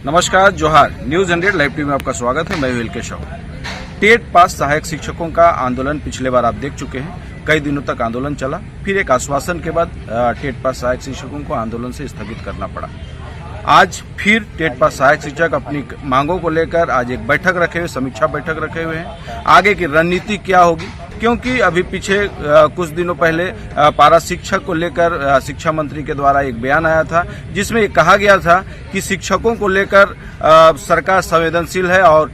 नमस्कार, जोहार। News 100 live TV में आपका स्वागत है। मैं हूं केशव। टेट पास सहायक शिक्षकों का आंदोलन पिछले बार आप देख चुके हैं। कई दिनों तक आंदोलन चला, फिर एक आश्वासन के बाद टेट पास सहायक शिक्षकों को आंदोलन से स्थगित करना पड़ा। आज फिर टेट पास सहायक शिक्षक अपनी मांगों को लेकर आज एक बैठक रखे हुए, समीक्षा बैठक रखे हुए हैं। आगे की रणनीति क्या होगी, क्योंकि अभी पीछे कुछ दिनों पहले पारा शिक्षक को लेकर शिक्षा मंत्री के द्वारा एक बयान आया था, जिसमें कहा गया था कि शिक्षकों को लेकर सरकार संवेदनशील है और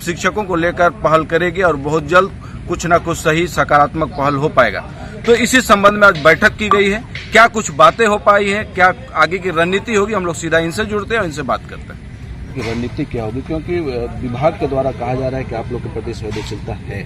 शिक्षकों को लेकर पहल करेगी और बहुत जल्द कुछ न कुछ सही सकारात्मक पहल हो पाएगा। तो इसी संबंध में आज बैठक की गई है। क्या कुछ बातें हो पाई हैं, क्या आगे की रणनीति होगी, हम लोग सीधा इनसे जुड़ते हैं और इनसे बात करते हैं। रणनीति क्या होगी, क्योंकि विभाग के द्वारा कहा जा रहा है कि आप लोग के प्रति संवेदनशीलता है।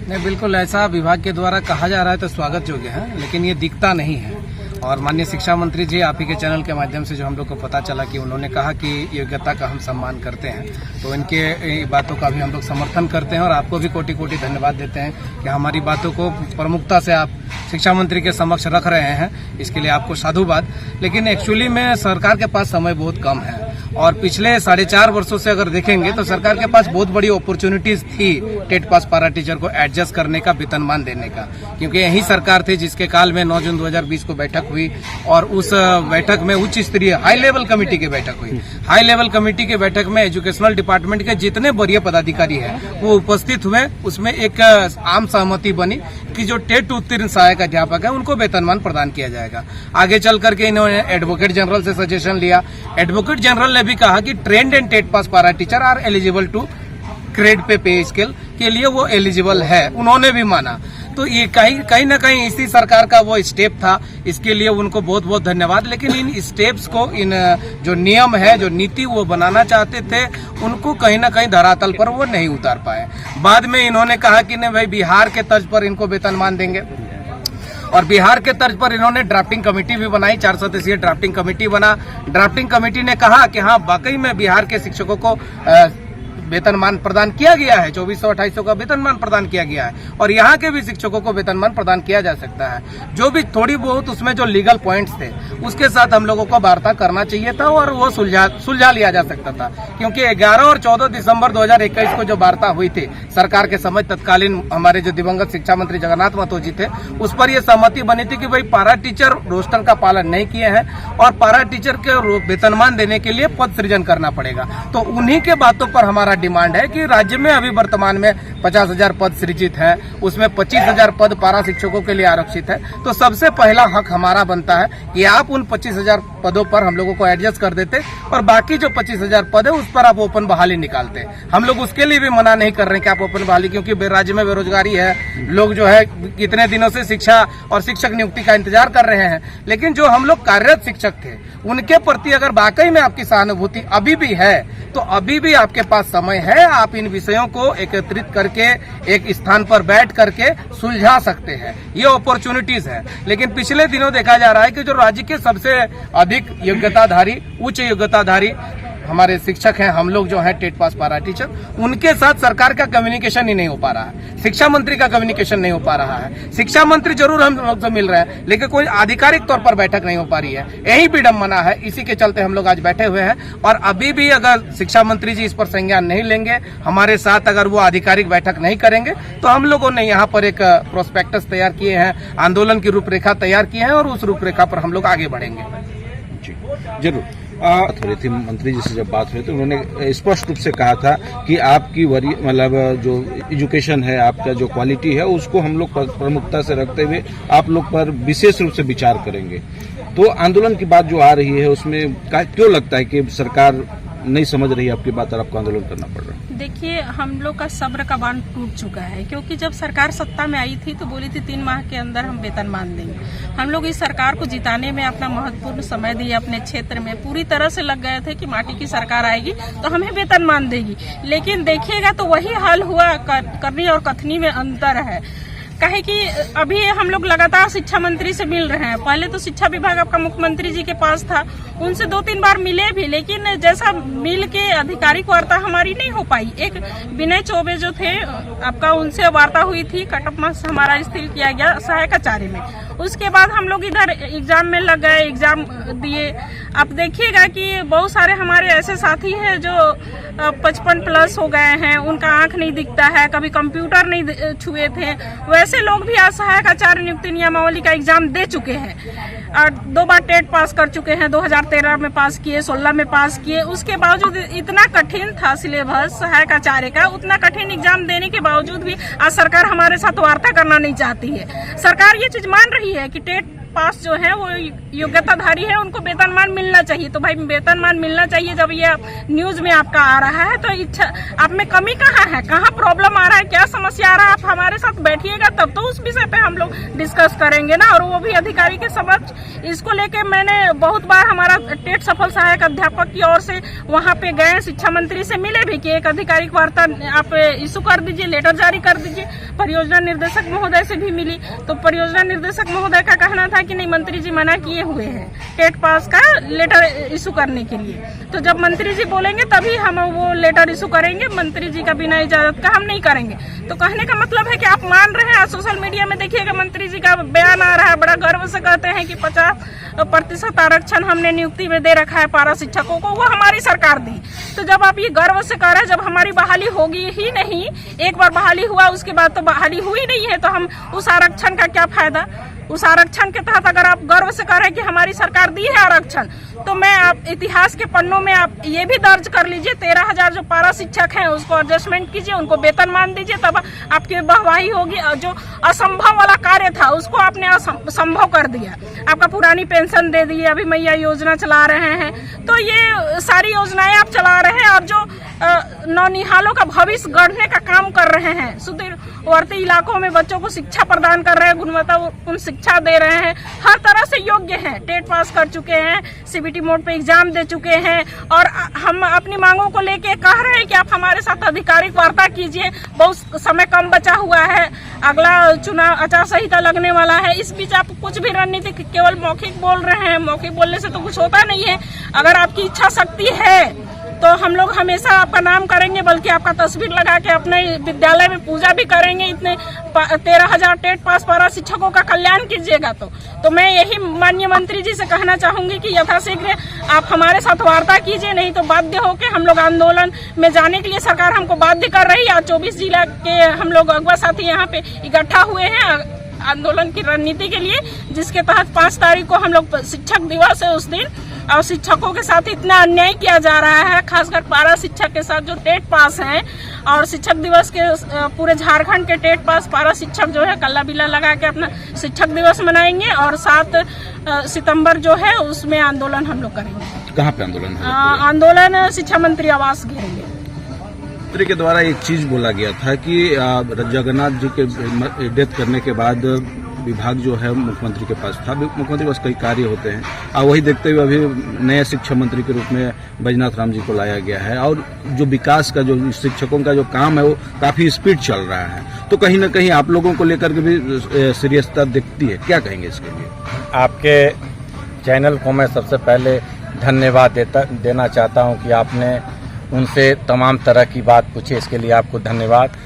नहीं, बिल्कुल ऐसा विभाग के द्वारा कहा जा रहा है तो स्वागत योग्य है, लेकिन ये दिखता नहीं है। और माननीय शिक्षा मंत्री जी, आप ही के चैनल के माध्यम से जो हम लोग को पता चला कि उन्होंने कहा कि योग्यता का हम सम्मान करते हैं, तो इनके बातों का भी हम लोग समर्थन करते हैं और आपको भी कोटि कोटि धन्यवाद देते हैं कि हमारी बातों को प्रमुखता से आप शिक्षा मंत्री के समक्ष रख रहे हैं। इसके लिए आपको साधुवाद। लेकिन एक्चुअली में सरकार के पास समय बहुत कम है और पिछले 4.5 वर्षों से अगर देखेंगे तो सरकार के पास बहुत बड़ी अपॉर्चुनिटीज थी टेट पास पारा टीचर को एडजस्ट करने का, वेतनमान देने का, क्योंकि यही सरकार थी जिसके काल में 9 जून 2020 को बैठक हुई और उस बैठक में उच्च स्तरीय हाई लेवल कमेटी की बैठक हुई। हाई लेवल कमेटी की बैठक में एजुकेशनल डिपार्टमेंट के जितने वरीय पदाधिकारी हैं वो उपस्थित हुए। उसमें एक आम सहमति बनी कि जो टेट उत्तीर्ण सहायक अध्यापक है उनको वेतनमान प्रदान किया जाएगा। आगे चल करके इन्होंने एडवोकेट जनरल से सजेशन लिया। एडवोकेट जनरल ने भी कहा कि trained and TET pass para teacher are eligible to grade pay scale के लिए वो एलिजिबल है, उन्होंने भी माना। तो ये कहीं ना कहीं इसी सरकार का वो स्टेप था, इसके लिए उनको बहुत बहुत धन्यवाद। लेकिन इन स्टेप्स को, इन जो नियम है, जो नीति वो बनाना चाहते थे, उनको कहीं ना कहीं धरातल पर वो नहीं उतार पाए। बाद में इन्होंने कहा कि नहीं भाई, बिहार के तर्ज पर इनको वेतनमान देंगे और बिहार के तर्ज पर इन्होंने ड्राफ्टिंग कमेटी भी बनाई। 4 सदस्यीय ड्राफ्टिंग कमेटी बना। ड्राफ्टिंग कमेटी ने कहा कि हाँ, वाकई में बिहार के शिक्षकों को वेतनमान प्रदान किया गया है, 2400-2800 का वेतनमान प्रदान किया गया है और यहाँ के भी शिक्षकों को वेतनमान प्रदान किया जा सकता है। जो भी थोड़ी बहुत उसमें जो लीगल पॉइंट्स थे उसके साथ हम लोगों को वार्ता करना चाहिए था और वो सुलझा लिया जा सकता था, क्योंकि 11 और 14 दिसंबर 2021 को जो वार्ता हुई थी सरकार के समय, तत्कालीन हमारे जो दिवंगत शिक्षा मंत्री जगन्नाथ महतो जी थे, उस पर यह सहमति बनी थी कि भाई पारा टीचर रोस्टर का पालन नहीं किए हैं और पारा टीचर के वेतनमान देने के लिए पद सृजन करना पड़ेगा। तो उन्हीं के बातों पर हमारा डिमांड है कि राज्य में अभी वर्तमान में 50,000 पद सृजित है, उसमें 25,000 पद पारा शिक्षकों के लिए आरक्षित है। तो सबसे पहला हक हमारा बनता है कि आप उन 25,000 पदों पर हम लोगों को एडजस्ट कर देते और बाकी जो 25,000 पद है उस पर आप ओपन बहाली निकालते। हम लोग उसके लिए भी मना नहीं कर रहे हैं कि आप ओपन बहाली, क्योंकि राज्य में बेरोजगारी है, लोग जो है कितने दिनों से शिक्षा और शिक्षक नियुक्ति का इंतजार कर रहे हैं। लेकिन जो हम लोग कार्यरत शिक्षक थे उनके प्रति अगर वाकई में आपकी सहानुभूति अभी भी है तो अभी भी आपके पास समय है, आप इन विषयों को एकत्रित करके एक स्थान पर बैठ करके सुलझा सकते हैं। ये अपॉर्चुनिटीज है। लेकिन पिछले दिनों देखा जा रहा है कि जो राज्य के सबसे अधिक योग्यताधारी, उच्च योग्यताधारी हमारे शिक्षक हैं, हम लोग जो हैं टेट पास पारा टीचर, उनके साथ सरकार का कम्युनिकेशन ही नहीं हो पा रहा है, शिक्षा मंत्री का कम्युनिकेशन नहीं हो पा रहा है। शिक्षा मंत्री जरूर हम लोग से मिल रहे हैं लेकिन कोई आधिकारिक तौर पर बैठक नहीं हो पा रही है। यही विडंबना है, इसी के चलते हम लोग आज बैठे हुए हैं। और अभी भी अगर शिक्षा मंत्री जी इस पर संज्ञान नहीं लेंगे, हमारे साथ अगर वो आधिकारिक बैठक नहीं करेंगे, तो हम लोगों ने यहाँ पर एक प्रोस्पेक्टस तैयार किए हैं, आंदोलन की रूपरेखा तैयार की है और उस रूपरेखा पर हम लोग आगे बढ़ेंगे। जरूर बात हो रही थी, मंत्री जी से जब बात हुई तो उन्होंने स्पष्ट रूप से कहा था कि आपकी मतलब जो एजुकेशन है, आपका जो क्वालिटी है, उसको हम लोग प्रमुखता से रखते हुए आप लोग पर विशेष रूप से विचार करेंगे। तो आंदोलन की बात जो आ रही है उसमें क्यों लगता है कि सरकार नहीं समझ रही है आपकी बात और आपको आंदोलन करना पड़ रहा है? देखिए, हम लोग का सब्र का बांध टूट चुका है, क्योंकि जब सरकार सत्ता में आई थी तो बोली थी 3 माह के अंदर हम वेतनमान देंगे। हम लोग इस सरकार को जिताने में अपना महत्वपूर्ण समय दिया, अपने क्षेत्र में पूरी तरह से लग गए थे कि माटी की सरकार आएगी तो हमें वेतनमान देगी। लेकिन देखिएगा तो वही हाल हुआ, करनी और कथनी में अंतर है। कहे कि अभी हम लोग लगातार शिक्षा मंत्री से मिल रहे हैं। पहले तो शिक्षा विभाग आपका मुख्यमंत्री जी के पास था, उनसे 2-3 बार मिले भी, लेकिन जैसा मिल के आधिकारिक वार्ता हमारी नहीं हो पाई। एक विनय चौबे जो थे आपका, उनसे वार्ता हुई थी, कट ऑफ मार्क्स हमारा स्थिर किया गया सहायक आचार्य में, उसके बाद हम लोग इधर एग्जाम में लग गए, एग्जाम दिए। अब देखिएगा कि बहुत सारे हमारे ऐसे साथी हैं जो 55 प्लस हो गए हैं, उनका आंख नहीं दिखता है, कभी कंप्यूटर नहीं छुए थे, वैसे लोग भी आज सहायक आचार्य नियुक्ति नियमावली का एग्जाम दे चुके हैं और 2 बार टेट पास कर चुके हैं। 2013 में पास किए, 16 में पास किए। उसके बावजूद इतना कठिन था सिलेबस सहायक आचार्य का, उतना कठिन एग्जाम देने के बावजूद भी आज सरकार हमारे साथ वार्ता करना नहीं चाहती है। सरकार ये चीज मान रही है कि टेट पास जो है वो योग्यताधारी है, उनको वेतनमान मिलना चाहिए। तो भाई वेतनमान मिलना चाहिए, जब ये न्यूज में आपका आ रहा है तो इच्छा आप में कमी कहाँ है, कहाँ प्रॉब्लम आ रहा है, क्या समस्या आ रहा है, आप हमारे साथ बैठिएगा तब तो उस विषय पे हम लोग डिस्कस करेंगे ना, और वो भी अधिकारी के समक्ष। इसको लेके मैंने बहुत बार हमारा टेट सफल सहायक अध्यापक की ओर से वहाँ पे गए, शिक्षा मंत्री से मिले भी कि एक आधिकारिक वार्ता आप इशू कर दीजिए, लेटर जारी कर दीजिए। परियोजना निर्देशक महोदय से भी मिली, तो परियोजना निर्देशक महोदय का कहना था कि नहीं, मंत्री जी मना किए हुए हैं टेट पास का लेटर इशू करने के लिए। तो जब मंत्री जी बोलेंगे तभी हम वो लेटर इशू करेंगे, मंत्री जी का बिना इजाजत का हम नहीं करेंगे। तो कहने का मतलब है कि आप मान रहे हैं। सोशल मीडिया में देखिएगा मंत्री जी का बयान आ रहा है, बड़ा गर्व से कहते हैं कि 50% आरक्षण हमने नियुक्ति में दे रखा है पारा शिक्षकों को, वो हमारी सरकार दी। तो जब आप ये गर्व से कह रहे हैं, जब हमारी बहाली होगी ही नहीं, एक बार बहाली हुआ उसके बाद तो बहाली हुई नहीं है, तो हम उस आरक्षण का क्या फायदा। उस आरक्षण के तहत अगर आप गर्व से कह रहे हैं कि हमारी सरकार दी है आरक्षण, तो मैं आप इतिहास के पन्नों में आप ये भी दर्ज कर लीजिए, 13,000 जो पारा शिक्षक हैं उसको एडजस्टमेंट कीजिए, उनको वेतनमान दीजिए, तब आपकी वाहवाही होगी। और जो असंभव वाला कार्य था उसको आपने संभव कर दिया, आपका पुरानी पेंशन दे दी, अभी मैया योजना चला रहे हैं। तो ये सारी योजनाएं आप चला रहे हैं और जो नौनिहालों का भविष्य गढ़ने का काम कर रहे हैं, सुदूरवर्ती इलाकों में बच्चों को शिक्षा प्रदान कर रहे हैं, गुणवत्तापूर्ण शिक्षा दे रहे हैं, हर तरह से योग्य हैं, टेट पास कर चुके हैं, सीबीटी मोड पे एग्जाम दे चुके हैं, और हम अपनी मांगों को लेके कह रहे हैं कि आप हमारे साथ आधिकारिक वार्ता कीजिए। बहुत समय कम बचा हुआ है, अगला चुनाव आचार संहिता लगने वाला है, इस बीच आप कुछ भी रणनीति केवल मौखिक बोल रहे हैं। मौखिक बोलने से तो कुछ होता नहीं है। अगर आपकी इच्छा शक्ति है तो हम लोग हमेशा आपका नाम करेंगे, बल्कि आपका तस्वीर लगा के अपने विद्यालय में पूजा भी करेंगे। इतने 13,000 टेट पास पारा शिक्षकों का कल्याण कीजिएगा। तो मैं यही माननीय मंत्री जी से कहना चाहूंगी कि यथाशीघ्र आप हमारे साथ वार्ता कीजिए, नहीं तो बाध्य होकर हम लोग आंदोलन में जाने के लिए सरकार हमको बाध्य कर रही है। आज 24 जिला के हम लोग अगवा साथी यहाँ पे इकट्ठा हुए हैं आंदोलन की रणनीति के लिए, जिसके तहत 5 तारीख को हम लोग शिक्षक दिवस है उस दिन, और शिक्षकों के साथ इतना अन्याय किया जा रहा है, खासकर पारा शिक्षक के साथ जो टेट पास हैं। और शिक्षक दिवस के पूरे झारखंड के टेट पास पारा शिक्षक जो है कल्ला बिल्ला लगा के अपना शिक्षक दिवस मनाएंगे, और 7 सितंबर जो है उसमें आंदोलन हम लोग करेंगे। कहाँ पे आंदोलन है? आंदोलन शिक्षा मंत्री आवास घेरेंगे। मंत्री के द्वारा एक चीज बोला गया था कि जगन्नाथ जी के डेथ करने के बाद विभाग जो है मुख्यमंत्री के पास था, मुख्यमंत्री के पास कई कार्य होते हैं, और वही देखते हुए अभी नए शिक्षा मंत्री के रूप में बैजनाथ राम जी को लाया गया है, और जो विकास का जो शिक्षकों का जो काम है वो काफी स्पीड चल रहा है। तो कहीं न कहीं आप लोगों को लेकर के भी सीरियसता दिखती है, क्या कहेंगे इसके लिए? आपके चैनल को मैं सबसे पहले धन्यवाद देना चाहता हूं कि आपने उनसे तमाम तरह की बात पूछी, इसके लिए आपको धन्यवाद।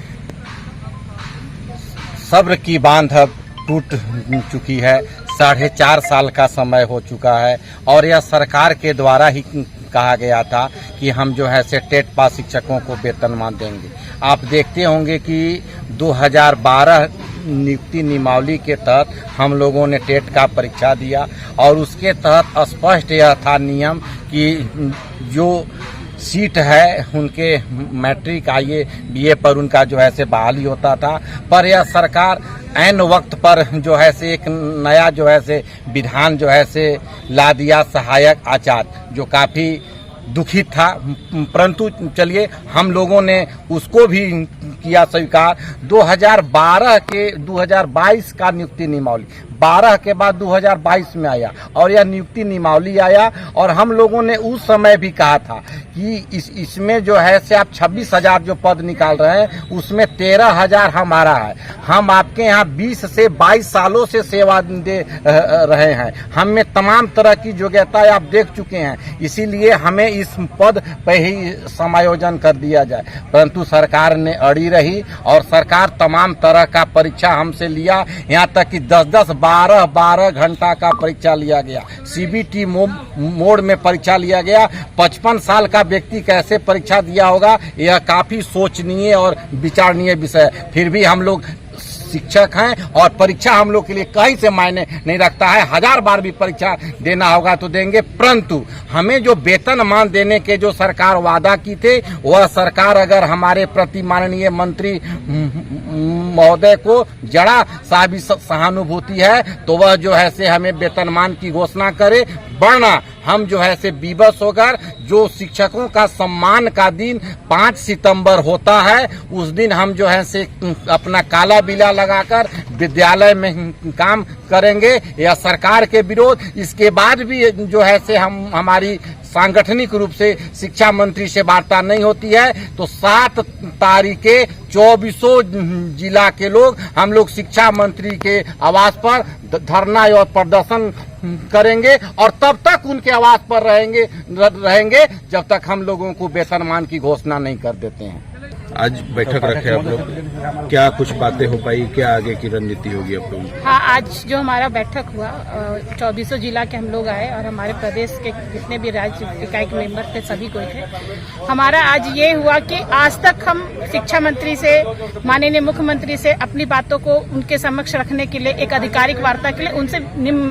सब्र की बांध अब टूट चुकी है, 4.5 साल का समय हो चुका है, और यह सरकार के द्वारा ही कहा गया था कि हम जो है से टेट पास शिक्षकों को वेतनमान देंगे। आप देखते होंगे कि 2012 नियुक्ति नियमावली के तहत हम लोगों ने टेट का परीक्षा दिया, और उसके तहत स्पष्ट यह था नियम कि जो सीट है उनके मैट्रिक आईए बीए पर उनका जो है से बहाली होता था। पर यह सरकार ऐन वक्त पर जो है से एक नया जो है से विधान जो है से ला दिया सहायक आचार्य, जो काफी दुखित था, परंतु चलिए हम लोगों ने उसको भी किया स्वीकार। 2012 के 2022 का नियुक्ति नियमावली 12 के बाद 2022 में आया, और यह नियुक्ति नियमावली आया, और हम लोगों ने उस समय भी कहा था कि इसमें जो है से आप 26,000 जो पद निकाल रहे हैं उसमें 13,000 हमारा है। हम आपके यहाँ 20 से 22 सालों से सेवा दे रहे हैं, हमें तमाम तरह की योग्यता आप देख चुके हैं, इसीलिए हमें इस पद पे ही समायोजन कर दिया जाए। परंतु सरकार ने अड़ी रही, और सरकार तमाम तरह का परीक्षा हमसे लिया, यहाँ तक कि 10-10, 12 घंटा का परीक्षा लिया गया, सीबीटी मोड में परीक्षा लिया गया। 55 साल का व्यक्ति कैसे परीक्षा दिया होगा, यह काफी सोचनीय और विचारणीय विषय है। फिर भी हम लोग शिक्षक हैं और परीक्षा हम लोग के लिए कहीं से मायने नहीं रखता है। 1000 बार भी परीक्षा देना होगा तो देंगे, परंतु हमें जो वेतनमान देने के जो सरकार वादा की थे, वह सरकार अगर हमारे प्रति माननीय मंत्री महोदय को जरा सा भी सहानुभूति है तो वह जो है से हमें वेतनमान की घोषणा करे, वरना हम जो है से विवश होकर जो शिक्षकों का सम्मान का दिन 5 सितंबर होता है, उस दिन हम जो है से अपना काला बिला लगाकर विद्यालय में काम करेंगे या सरकार के विरोध। इसके बाद भी जो है से हमारी सांगठनिक रूप से शिक्षा मंत्री से वार्ता नहीं होती है, तो 7 तारीख के 24 जिला के लोग हम लोग शिक्षा मंत्री के आवास पर धरना और प्रदर्शन करेंगे और तब तक उनके आवास पर रहेंगे जब तक हम लोगों को वेतनमान की घोषणा नहीं कर देते हैं। आज बैठक रखे आप लोग, क्या कुछ बातें हो पाई, क्या आगे की रणनीति होगी आप लोगों की? हाँ, आज जो हमारा बैठक हुआ 24 जिला के हम लोग आए और हमारे प्रदेश के जितने भी राज्य इकाई के मेंबर थे सभी कोई थे। हमारा आज ये हुआ कि आज तक हम शिक्षा मंत्री से, माननीय मुख्यमंत्री से अपनी बातों को उनके समक्ष रखने के लिए एक आधिकारिक वार्ता के लिए उनसे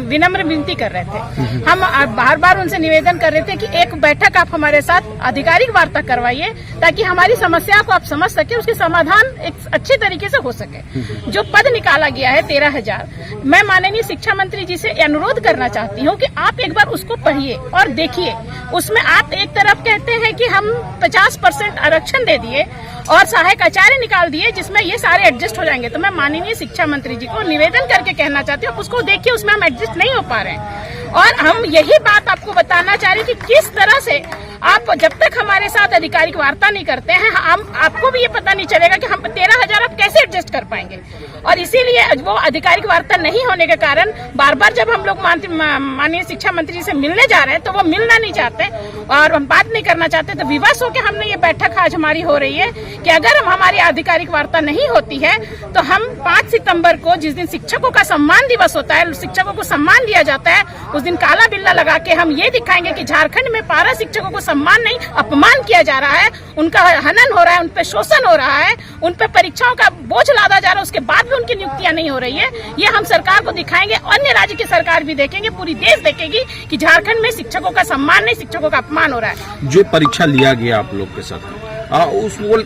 विनम्र विनती कर रहे थे। हम बार बार उनसे निवेदन कर रहे थे कि एक बैठक आप हमारे साथ आधिकारिक वार्ता करवाइए ताकि हमारी समस्या को आप समझ सके, उसके समाधान एक अच्छे तरीके से हो सके। जो पद निकाला गया है 13,000, मैं माननीय शिक्षा मंत्री जी से अनुरोध करना चाहती हूँ कि आप एक बार उसको पढ़िए और देखिए। उसमें आप एक तरफ कहते हैं कि हम 50% आरक्षण दे दिए और सहायक आचार्य निकाल दिए जिसमें ये सारे एडजस्ट हो जाएंगे, तो मैं माननीय शिक्षा मंत्री जी को निवेदन करके कहना चाहती हूँ उसको देखिए, उसमें हम एडजस्ट नहीं हो पा रहे हैं। और हम यही बात आपको बताना चाह रहे हैं कि किस तरह से आप जब तक हमारे साथ आधिकारिक वार्ता नहीं करते हैं, हम आपको भी ये पता नहीं चलेगा कि हम 13,000 आप कैसे एडजस्ट कर पाएंगे। और इसीलिए वो आधिकारिक वार्ता नहीं होने के कारण बार बार जब हम लोग माननीय शिक्षा मंत्री से मिलने जा रहे हैं तो वो मिलना नहीं चाहते और हम बात नहीं करना चाहते। तो विवश होकर हमने ये बैठक आज हमारी हो रही है कि अगर हमारी आधिकारिक वार्ता नहीं होती है तो हम 5 सितंबर को, जिस दिन शिक्षकों का सम्मान दिवस होता है, शिक्षकों को सम्मान दिया जाता है, उस दिन काला बिल्ला लगा के हम ये दिखाएंगे कि झारखंड में पारा शिक्षकों को सम्मान नहीं, अपमान किया जा रहा है, उनका हनन हो रहा है, उन पर शोषण हो रहा है, उन पर परीक्षाओं का बोझ लादा जा रहा है, उसके बाद भी उनकी नियुक्तियां नहीं हो रही है। ये हम सरकार को दिखाएंगे, अन्य राज्य की सरकार भी देखेंगे, पूरी देश देखेगी कि झारखंड में शिक्षकों का सम्मान नहीं, शिक्षकों का अपमान हो रहा है। जो परीक्षा लिया गया आप लोग के साथ,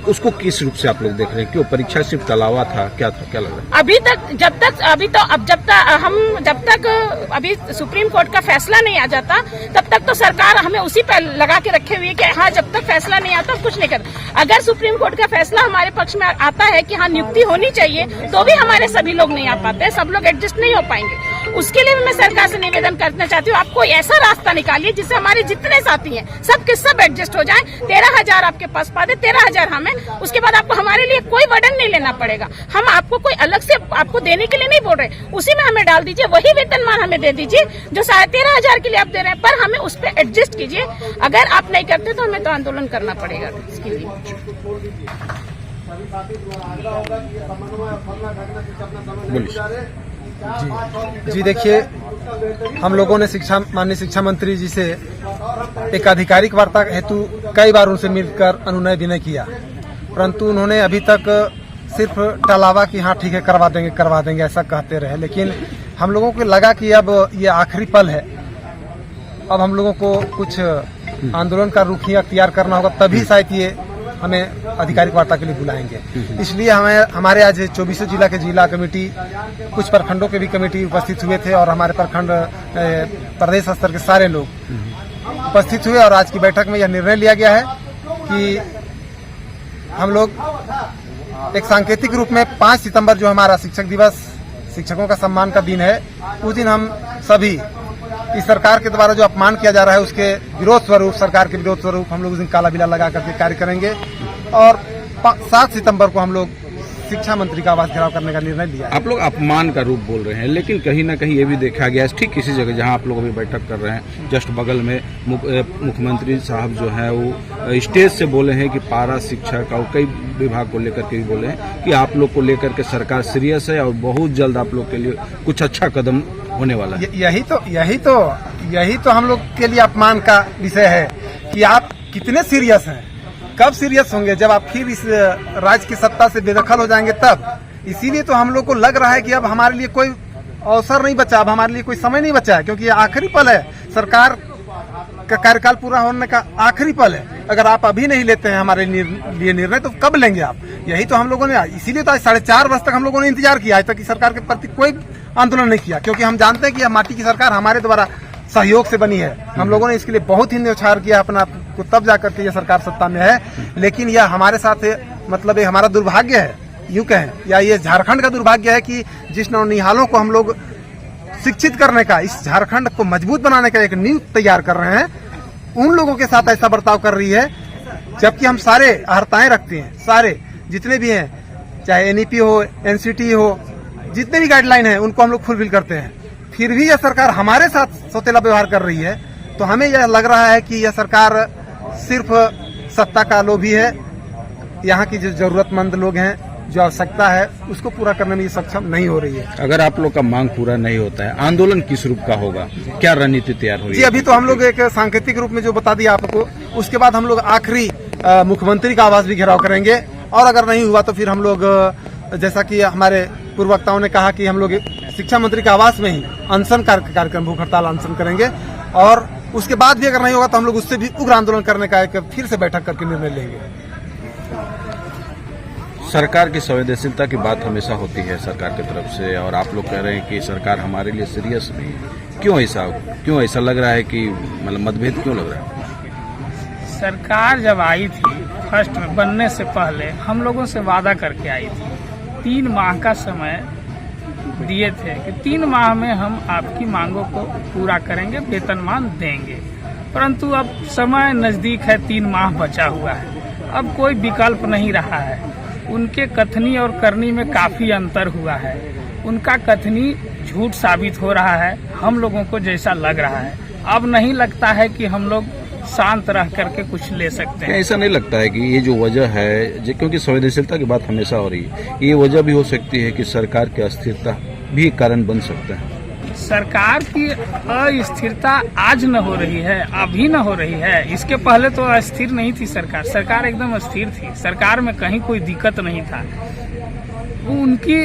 उसको किस रूप से आप लोग देख रहे हैं? क्यों परीक्षा सिर्फ टलावा था, क्या था, क्या लग रहा है? जब तक अभी सुप्रीम कोर्ट का फैसला नहीं आ जाता तब तक तो सरकार हमें उसी पर लगा के रखे हुई है कि हाँ, जब तक फैसला नहीं आता कुछ नहीं करता। अगर सुप्रीम कोर्ट का फैसला हमारे पक्ष में आता है कि हाँ नियुक्ति होनी चाहिए, तो भी हमारे सभी लोग नहीं आ पाते, सब लोग एडजस्ट नहीं हो पाएंगे। उसके लिए मैं सरकार से निवेदन करना चाहती हूँ, आप कोई ऐसा रास्ता निकालिए जिससे हमारे जितने साथी हैं सब के सब एडजस्ट हो जाएं। 13,000 आपके पास पा दे, 13,000 हमें, उसके बाद आपको हमारे लिए कोई बर्डन नहीं लेना पड़ेगा। हम आपको कोई अलग से आपको देने के लिए नहीं बोल रहे, उसी में हमें डाल दीजिए, वही वेतनमान हमें दे दीजिए जो 13,500 के लिए आप दे रहे हैं, पर हमें उस पर एडजस्ट कीजिए। अगर आप नहीं करते तो हमें तो आंदोलन करना पड़ेगा इसके लिए। जी देखिए, हम लोगों ने माननीय शिक्षा मंत्री जी से एक आधिकारिक वार्ता हेतु कई बार उनसे मिलकर अनुनय विनय किया, परंतु उन्होंने अभी तक सिर्फ टलावा कि हाँ ठीक है करवा देंगे ऐसा कहते रहे। लेकिन हम लोगों को लगा कि अब ये आखिरी पल है, अब हम लोगों को कुछ आंदोलन का रुख ही अख्तियार करना होगा, तभी शायद ये हमें आधिकारिक वार्ता के लिए बुलाएंगे। इसलिए हमारे आज 24 जिला के जिला कमेटी, कुछ प्रखंडों के भी कमेटी उपस्थित हुए थे और हमारे प्रखंड प्रदेश स्तर के सारे लोग उपस्थित हुए और आज की बैठक में यह निर्णय लिया गया है कि हम लोग एक सांकेतिक रूप में 5 सितंबर जो हमारा शिक्षक दिवस, शिक्षकों का सम्मान का दिन है, उस दिन हम सभी इस सरकार के द्वारा जो अपमान किया जा रहा है उसके विरोध स्वरूप, सरकार के विरोध स्वरूप हम लोग उस दिन काला बिला लगा करके कार्य करेंगे और 7 सितंबर को हम लोग शिक्षा मंत्री का आवास घेराव करने का निर्णय लिया है। आप लोग अपमान का रूप बोल रहे हैं, लेकिन कहीं ना कहीं ये भी देखा गया है, ठीक किसी जगह जहां आप लोग अभी बैठक कर रहे हैं, जस्ट बगल में मुख्यमंत्री साहब जो है वो स्टेज से बोले हैं कि पारा शिक्षा का और कई विभाग को लेकर के भी बोले हैं कि आप लोग को लेकर के सरकार सीरियस है और बहुत जल्द आप लोग के लिए कुछ अच्छा कदम होने वाला है। यही तो हम लोग के लिए अपमान का विषय है कि आप कितने सीरियस हैं। कब सीरियस होंगे? जब आप फिर इस राज्य की सत्ता से बेदखल हो जाएंगे तब। इसीलिए तो हम लोग को लग रहा है कि अब हमारे लिए कोई अवसर नहीं बचा, अब हमारे लिए कोई समय नहीं बचा है, क्योंकि ये आखिरी पल है, सरकार का कार्यकाल पूरा होने का आखिरी पल है। अगर आप अभी नहीं लेते हैं हमारे लिए निर्णय तो कब लेंगे आप? यही तो हम लोगों ने, इसीलिए तो आज 4.5 वर्ष तक हम लोगों ने इंतजार किया, आज तक की सरकार के प्रति कोई आंदोलन नहीं किया, क्योंकि हम जानते हैं कि यह माटी की सरकार हमारे द्वारा सहयोग से बनी है। हम लोगों ने इसके लिए बहुत ही न्यौछावर किया अपना को, तब जाकर के यह सरकार सत्ता में है। लेकिन यह हमारे साथ मतलब ये हमारा दुर्भाग्य है, यूं कहें, या ये झारखंड का दुर्भाग्य है कि जिस नौनिहालों को हम लोग शिक्षित करने का, इस झारखंड को मजबूत बनाने का एक नींव तैयार कर रहे हैं, उन लोगों के साथ ऐसा बर्ताव कर रही है। जबकि हम सारे अहर्ताएं रखते हैं, सारे जितने भी हैं, चाहे एनईपी हो, एनसीटी हो, जितने भी गाइडलाइन है उनको हम लोग फुलफिल करते हैं। फिर भी यह सरकार हमारे साथ सौतेला व्यवहार कर रही है, तो हमें यह लग रहा है कि यह सरकार सिर्फ सत्ता का लोभी है। यहाँ की जो जरूरतमंद लोग हैं, जो आवश्यकता है, उसको पूरा करने में ये सक्षम नहीं हो रही है। अगर आप लोग का मांग पूरा नहीं होता है, आंदोलन किस रूप का होगा? क्या रणनीति तैयार हो रही जी, है? अभी तो हम लोग एक सांकेतिक रूप में जो बता दिया आपको, उसके बाद हम लोग आखिरी मुख्यमंत्री का आवास भी घेराव करेंगे, और अगर नहीं हुआ तो फिर हम लोग, जैसा कि हमारे पूर्ववक्ताओं ने कहा कि हम लोग शिक्षा मंत्री के आवास में ही अनशन कार्यक्रम, भूख हड़ताल अनशन करेंगे, और उसके बाद भी अगर नहीं होगा तो हम लोग उससे भी उग्र आंदोलन करने का एक फिर से बैठक करके निर्णय लेंगे। सरकार की संवेदनशीलता की बात हमेशा होती है सरकार की तरफ से, और आप लोग कह रहे हैं कि सरकार हमारे लिए सीरियस नहीं है। क्यों ऐसा लग रहा है कि मतलब मतभेद क्यों लग रहा है? सरकार जब आई थी फर्स्ट में बनने से पहले हम लोगों से वादा करके आई थी, 3 माह का समय दिए थे कि 3 माह में हम आपकी मांगों को पूरा करेंगे, वेतनमान देंगे। परंतु अब समय नजदीक है, 3 माह बचा हुआ है, अब कोई विकल्प नहीं रहा है। उनके कथनी और करनी में काफी अंतर हुआ है। उनका कथनी झूठ साबित हो रहा है हम लोगों को, जैसा लग रहा है। अब नहीं लगता है कि हम लोग शांत रह करके कुछ ले सकते हैं। ऐसा नहीं लगता है कि ये जो वजह है, क्योंकि संवेदनशीलता की बात हमेशा हो रही है, ये वजह भी हो सकती है कि सरकार की अस्थिरता भी कारण बन सकता है? सरकार की अस्थिरता आज न हो रही है, अभी न हो रही है, इसके पहले तो अस्थिर नहीं थी सरकार। सरकार एकदम स्थिर थी, सरकार में कहीं कोई दिक्कत नहीं था। उनकी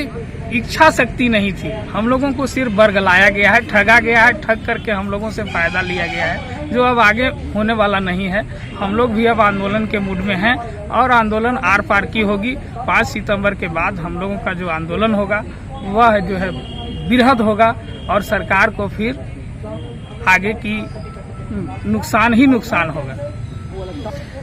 इच्छा शक्ति नहीं थी, हम लोगों को सिर्फ बरगलाया गया है, ठगा गया है, ठग करके हम लोगों से फायदा लिया गया है, जो अब आगे होने वाला नहीं है। हम लोग भी अब आंदोलन के मूड में हैं, और आंदोलन आर पार की होगी। 5 सितंबर के बाद हम लोगों का जो आंदोलन होगा वह जो है बृहद होगा, और सरकार को फिर आगे की नुकसान ही नुकसान होगा।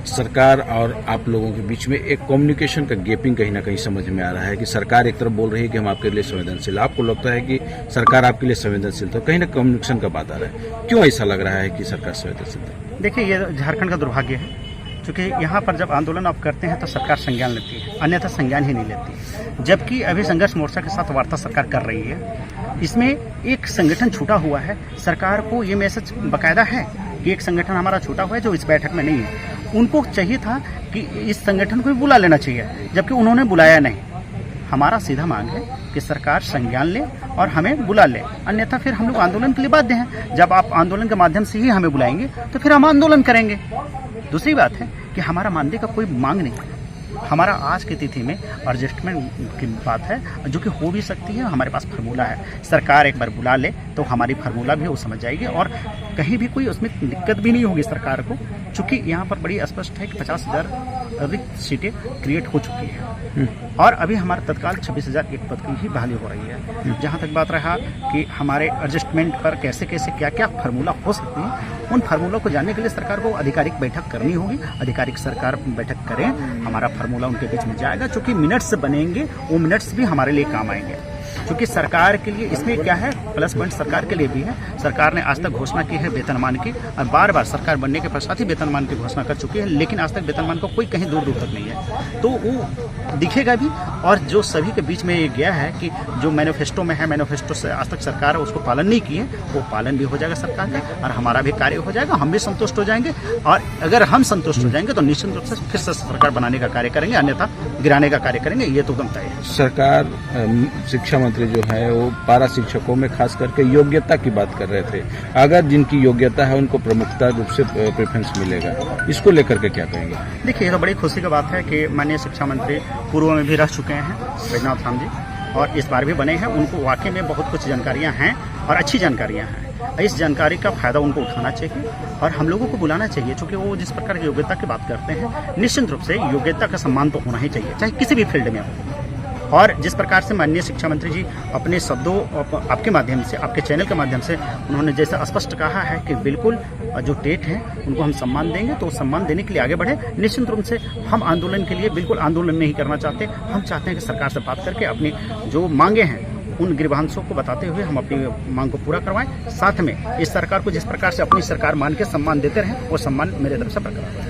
सरकार और आप लोगों के बीच में एक कम्युनिकेशन का गैपिंग कहीं ना कहीं समझ में आ रहा है कि सरकार एक तरफ बोल रही है कि हम आपके लिए संवेदनशील, आपको लगता है कि सरकार आपके लिए संवेदनशील, तो कहीं ना कम्युनिकेशन का बात आ रहा है। क्यों ऐसा लग रहा है कि सरकार संवेदनशील है? देखिए, ये झारखंड का दुर्भाग्य है, क्योंकि यहाँ पर जब आंदोलन आप करते हैं तो सरकार संज्ञान लेती है, अन्यथा संज्ञान ही नहीं लेती। जबकि अभी संघर्ष मोर्चा के साथ वार्ता सरकार कर रही है, इसमें एक संगठन छूटा हुआ है। सरकार को ये मैसेज बाकायदा है कि एक संगठन हमारा छूटा हुआ है जो इस बैठक में नहीं है। उनको चाहिए था कि इस संगठन को भी बुला लेना चाहिए, जबकि उन्होंने बुलाया नहीं। हमारा सीधा मांग है कि सरकार संज्ञान ले और हमें बुला ले, अन्यथा फिर हम लोग आंदोलन के लिए बाध्य हैं। जब आप आंदोलन के माध्यम से ही हमें बुलाएंगे तो फिर हम आंदोलन करेंगे। दूसरी बात है कि हमारा मानदेय का कोई मांग नहीं है। हमारा आज की तिथि में एडजस्टमेंट की बात है, जो कि हो भी सकती है। हमारे पास फार्मूला है, सरकार एक बार बुला ले तो हमारी फार्मूला भी वो समझ जाएगी, और कहीं भी कोई उसमें दिक्कत भी नहीं होगी सरकार को, क्योंकि यहाँ पर बड़ी स्पष्ट है कि 50,000 रिक्त सीटें क्रिएट हो चुकी है, और अभी हमारे तत्काल 26,000 एक पद की ही बहाली हो रही है। जहाँ तक बात रहा कि हमारे एडजस्टमेंट पर कैसे कैसे क्या क्या फार्मूला हो सकती है, उन फार्मूला को जानने के लिए सरकार को आधिकारिक बैठक करनी होगी। आधिकारिक सरकार बैठक करें, हमारा फार्मूला उनके बीच में जाएगा, चूंकि मिनट्स बनेंगे, वो मिनट्स भी हमारे लिए काम आएंगे। क्योंकि सरकार के लिए इसमें क्या है, प्लस पॉइंट सरकार के लिए भी है। सरकार ने आज तक घोषणा की है वेतनमान की, और बार बार सरकार बनने के पश्चात ही वेतनमान की घोषणा कर चुकी है, लेकिन आज तक वेतनमान का कोई कहीं दूर दूर तक नहीं है। तो वो दिखेगा भी, और जो सभी के बीच में ये गया है कि जो मैनिफेस्टो में है, मैनिफेस्टो से आज तक सरकार उसको पालन नहीं किए, वो पालन भी हो जाएगा सरकार का, और हमारा भी कार्य हो जाएगा, हम भी संतुष्ट हो जाएंगे। और अगर हम संतुष्ट हो जाएंगे तो निश्चित रूप से फिर से सरकार बनाने का कार्य करेंगे, अन्यथा गिराने का कार्य करेंगे, ये तो गमता है। सरकार शिक्षा मंत्री जो है वो पारा शिक्षकों में खास करके योग्यता की बात कर रहे थे। अगर जिनकी योग्यता है उनको प्रमुखता रूप से प्रेफरेंस मिलेगा, इसको लेकर के क्या कहेंगे? देखिए, ये तो बड़ी खुशी की बात है कि माननीय शिक्षा मंत्री पूर्व में भी रह चुके हैं बैजनाथ राम जी, और इस बार भी बने हैं। उनको वाकई में बहुत कुछ जानकारियां हैं और अच्छी जानकारियां हैं। इस जानकारी का फायदा उनको उठाना चाहिए और हम लोगों को बुलाना चाहिए, क्योंकि वो जिस प्रकार की योग्यता की बात करते हैं, निश्चित रूप से योग्यता का सम्मान तो होना ही चाहिए, चाहे किसी भी फील्ड में हो। और जिस प्रकार से माननीय शिक्षा मंत्री जी अपने शब्दों आपके माध्यम से, आपके चैनल के माध्यम से उन्होंने जैसे स्पष्ट कहा है कि बिल्कुल जो टेट हैं उनको हम सम्मान देंगे, तो सम्मान देने के लिए आगे बढ़े। निश्चित रूप से हम आंदोलन के लिए बिल्कुल आंदोलन नहीं करना चाहते, हम चाहते हैं कि सरकार से बात करके अपनी जो मांगे हैं उन गृहांशों को बताते हुए हम अपनी मांग को पूरा करवाएं। साथ में इस सरकार को जिस प्रकार से अपनी सरकार मान के सम्मान देते रहें, वो सम्मान मेरे तरफ से बरकरार है।